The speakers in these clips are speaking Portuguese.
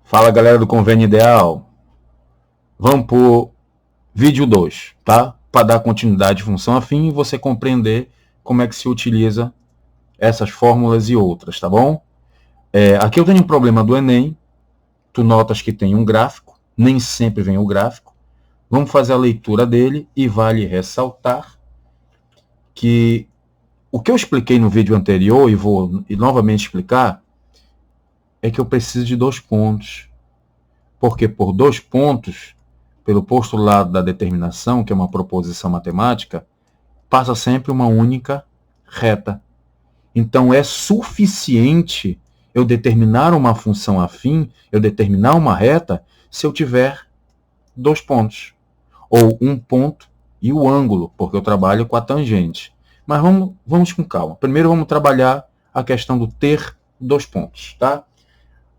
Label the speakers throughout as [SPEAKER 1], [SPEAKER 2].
[SPEAKER 1] Fala, galera do Convênio Ideal. Vamos para o vídeo 2, tá? Para dar continuidade à função afim e você compreender como é que se utiliza essas fórmulas e outras, tá bom? Aqui eu tenho um problema do Enem. Tu notas que tem um gráfico, nem sempre vem o gráfico. Vamos fazer a leitura dele e vale ressaltar que o que eu expliquei no vídeo anterior e vou novamente explicar é que eu preciso de 2 pontos. Porque por 2 pontos, pelo postulado da determinação, que é uma proposição matemática, passa sempre uma única reta. Então é suficiente eu determinar uma função afim, eu determinar uma reta, se eu tiver 2 pontos. Ou um ponto e o ângulo, porque eu trabalho com a tangente. Mas vamos com calma. Primeiro vamos trabalhar a questão do ter 2 pontos, tá?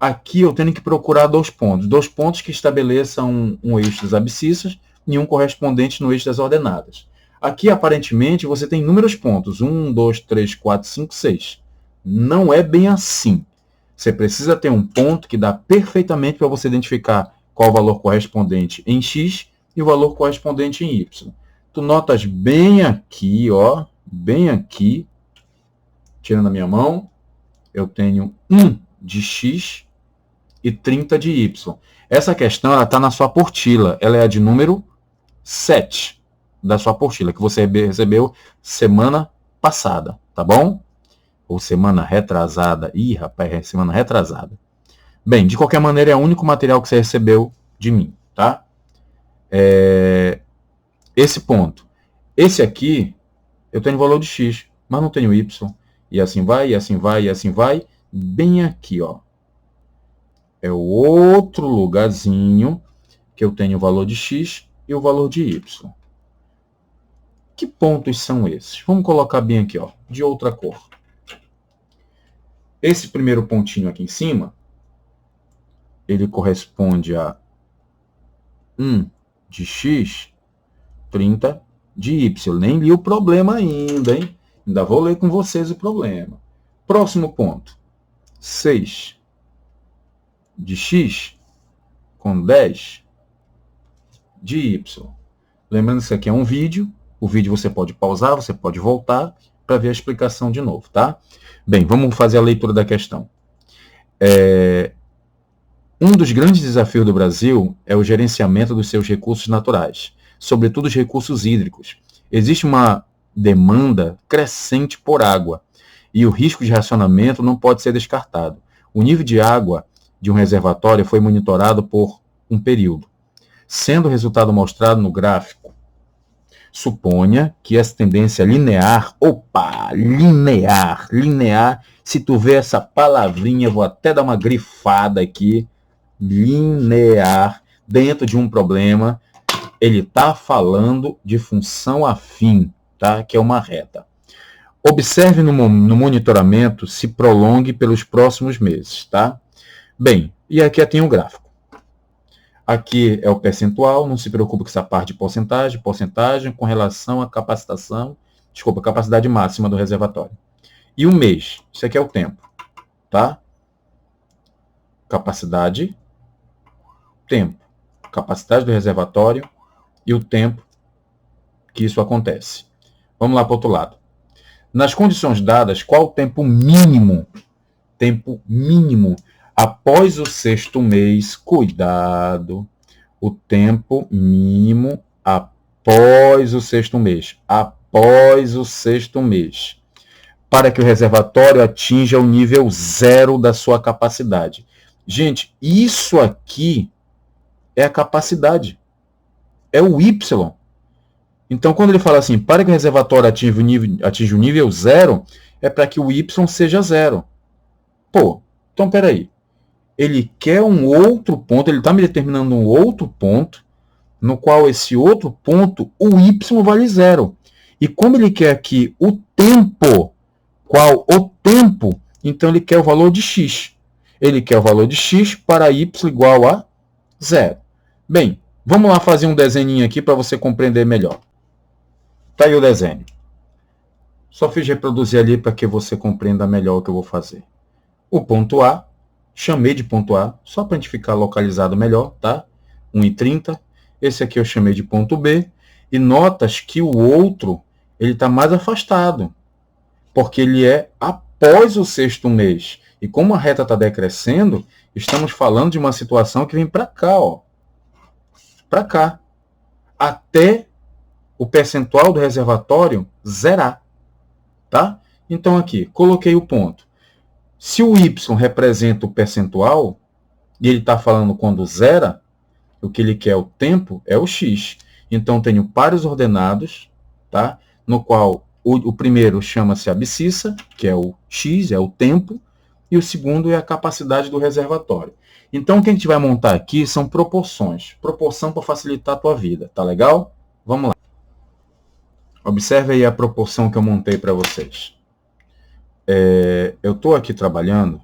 [SPEAKER 1] Aqui eu tenho que procurar 2 pontos. 2 pontos que estabeleçam um eixo das abscissas e um correspondente no eixo das ordenadas. Aqui, aparentemente, você tem inúmeros pontos. 1, 2, 3, 4, 5, 6. Não é bem assim. Você precisa ter um ponto que dá perfeitamente para você identificar qual o valor correspondente em X e o valor correspondente em Y. Tu notas bem aqui, ó, bem aqui, tirando a minha mão, eu tenho 1 de X e 30 de Y. Essa questão está na sua apostila. Ela é a de número 7 da sua apostila, que você recebeu semana passada, tá bom? Ou semana retrasada. Ih, rapaz, é semana retrasada. Bem, de qualquer maneira, é o único material que você recebeu de mim, tá? Esse ponto. Esse aqui, eu tenho valor de X, mas não tenho Y. E assim vai, e assim vai, e assim vai. Bem aqui, ó. É o outro lugarzinho que eu tenho o valor de X e o valor de Y. Que pontos são esses? Vamos colocar bem aqui, ó, de outra cor. Esse primeiro pontinho aqui em cima, ele corresponde a 1 de X, 30 de Y. Nem li o problema ainda, hein? Ainda vou ler com vocês o problema. Próximo ponto. 6 de X com 10 de Y. Lembrando que isso aqui é um vídeo. O vídeo você pode pausar, você pode voltar para ver a explicação de novo, tá? Bem, vamos fazer a leitura da questão. Um dos grandes desafios do Brasil é o gerenciamento dos seus recursos naturais, sobretudo os recursos hídricos. Existe uma demanda crescente por água e o risco de racionamento não pode ser descartado. O nível de água de um reservatório foi monitorado por um período, sendo o resultado mostrado no gráfico. Suponha que essa tendência linear, linear, se tu vê essa palavrinha, vou até dar uma grifada aqui, linear, dentro de um problema, ele está falando de função afim, tá? Que é uma reta. Observe no monitoramento se prolongue pelos próximos meses, tá? Bem, e aqui tem um gráfico. Aqui é o percentual, não se preocupe com essa parte de porcentagem com relação à capacidade máxima do reservatório. E o mês, isso aqui é o tempo, tá? Capacidade, tempo. Capacidade do reservatório e o tempo que isso acontece. Vamos lá para o outro lado. Nas condições dadas, qual o tempo mínimo? Tempo mínimo após o 6º mês, cuidado, o tempo mínimo após o 6º mês, para que o reservatório atinja o nível 0 da sua capacidade. Gente, isso aqui é a capacidade, é o Y. Então, quando ele fala assim, para que o reservatório atinja o nível 0, é para que o Y seja 0. Pô, então peraí. Ele quer um outro ponto, ele está me determinando um outro ponto, no qual esse outro ponto, o Y vale 0. E como ele quer aqui o tempo, qual o tempo, então ele quer o valor de X. Ele quer o valor de X para Y igual a 0. Bem, vamos lá fazer um desenho aqui para você compreender melhor. Tá aí o desenho. Só fiz reproduzir ali para que você compreenda melhor o que eu vou fazer. O ponto A chamei de ponto A, só para a gente ficar localizado melhor, tá? 1,30. Esse aqui eu chamei de ponto B. E notas que o outro, ele está mais afastado, porque ele é após o sexto mês. E como a reta está decrescendo, estamos falando de uma situação que vem para cá, ó. Para cá. Até o percentual do reservatório zerar, tá? Então aqui, coloquei o ponto. Se o Y representa o percentual, e ele está falando quando zera, o que ele quer, o tempo, é o X. Então, tenho pares ordenados, tá? No qual o primeiro chama-se abscissa, que é o X, é o tempo, e o segundo é a capacidade do reservatório. Então, o que a gente vai montar aqui são proporções. Proporção para facilitar a tua vida, tá legal? Vamos lá. Observe aí a proporção que eu montei para vocês. Eu estou aqui trabalhando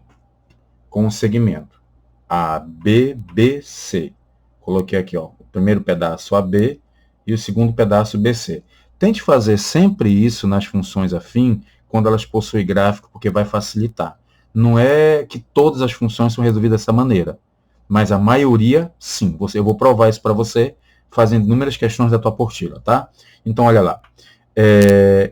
[SPEAKER 1] com o segmento A, B, B, C. Coloquei aqui, ó, o primeiro pedaço AB e o segundo pedaço BC. Tente fazer sempre isso nas funções afim, quando elas possuem gráfico, porque vai facilitar. Não é que todas as funções são resolvidas dessa maneira, mas a maioria, sim. Eu vou provar isso para você, fazendo inúmeras questões da tua apostila, tá? Então, olha lá.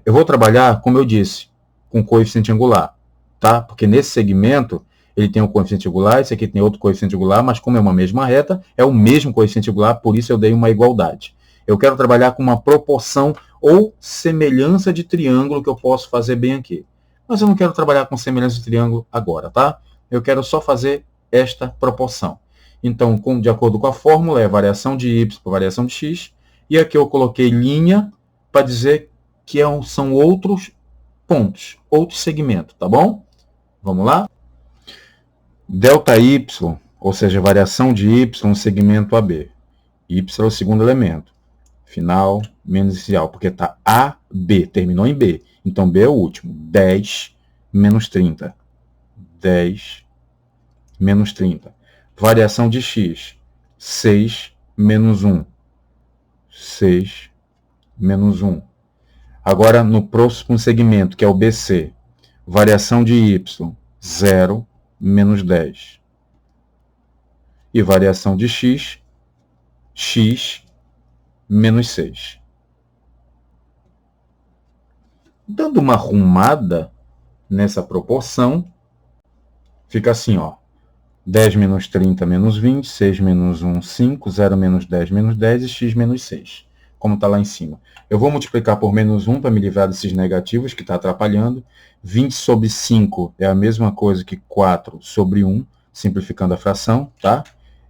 [SPEAKER 1] Eu vou trabalhar, como eu disse, com coeficiente angular, tá? Porque nesse segmento, ele tem um coeficiente angular, esse aqui tem outro coeficiente angular, mas como é uma mesma reta, é o mesmo coeficiente angular, por isso eu dei uma igualdade. Eu quero trabalhar com uma proporção ou semelhança de triângulo que eu posso fazer bem aqui. Mas eu não quero trabalhar com semelhança de triângulo agora, tá? Eu quero só fazer esta proporção. Então, de acordo com a fórmula, é variação de y por variação de x, e aqui eu coloquei linha para dizer que são outros pontos, outros segmentos, tá bom? Vamos lá? Delta y, ou seja, variação de y no segmento AB. Y é o segundo elemento. Final menos inicial, porque está AB, terminou em B. Então, B é o último. 10 menos 30. 10 menos 30. Variação de x. 6 menos 1. 6 menos 1. Agora, no próximo segmento, que é o BC, variação de y, 0 menos 10. E variação de x, x menos 6. Dando uma arrumada nessa proporção, fica assim, ó. 10 menos 30 menos 20, 6 menos 1, 5, 0 menos 10 menos 10 e x menos 6. Como está lá em cima. Eu vou multiplicar por menos 1 para me livrar desses negativos que está atrapalhando. 20 sobre 5 é a mesma coisa que 4 sobre 1, simplificando a fração, tá?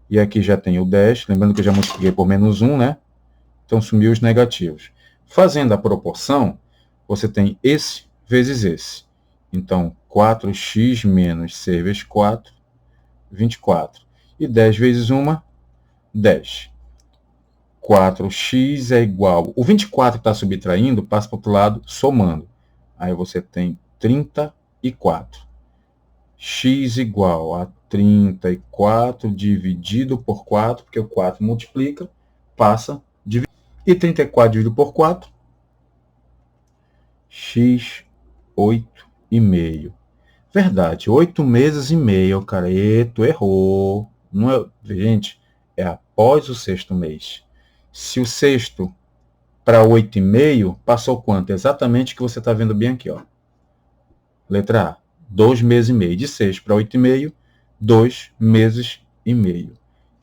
[SPEAKER 1] E aqui já tem o 10, lembrando que eu já multipliquei por menos 1, né? Então sumiu os negativos. Fazendo a proporção, você tem esse vezes esse. Então, 4x menos 6 vezes 4, 24. E 10 vezes 1, 10. 4x é igual... O 24 que está subtraindo passa para o outro lado somando. Aí você tem 34. X igual a 34 dividido por 4, porque o 4 multiplica, passa, divide. E 34 dividido por 4, x 8,5. Verdade, 8 meses e meio, cara. Tu errou. Não é, gente, é após o sexto mês. Se o sexto para 8,5, passou quanto? Exatamente o que você está vendo bem aqui, ó. Letra A, 2 meses e meio. De 6 para 8,5, 2 meses e meio.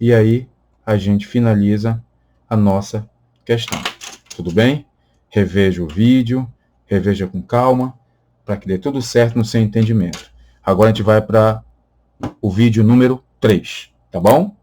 [SPEAKER 1] E aí, a gente finaliza a nossa questão. Tudo bem? Reveja o vídeo, reveja com calma, para que dê tudo certo no seu entendimento. Agora a gente vai para o vídeo número 3, tá bom?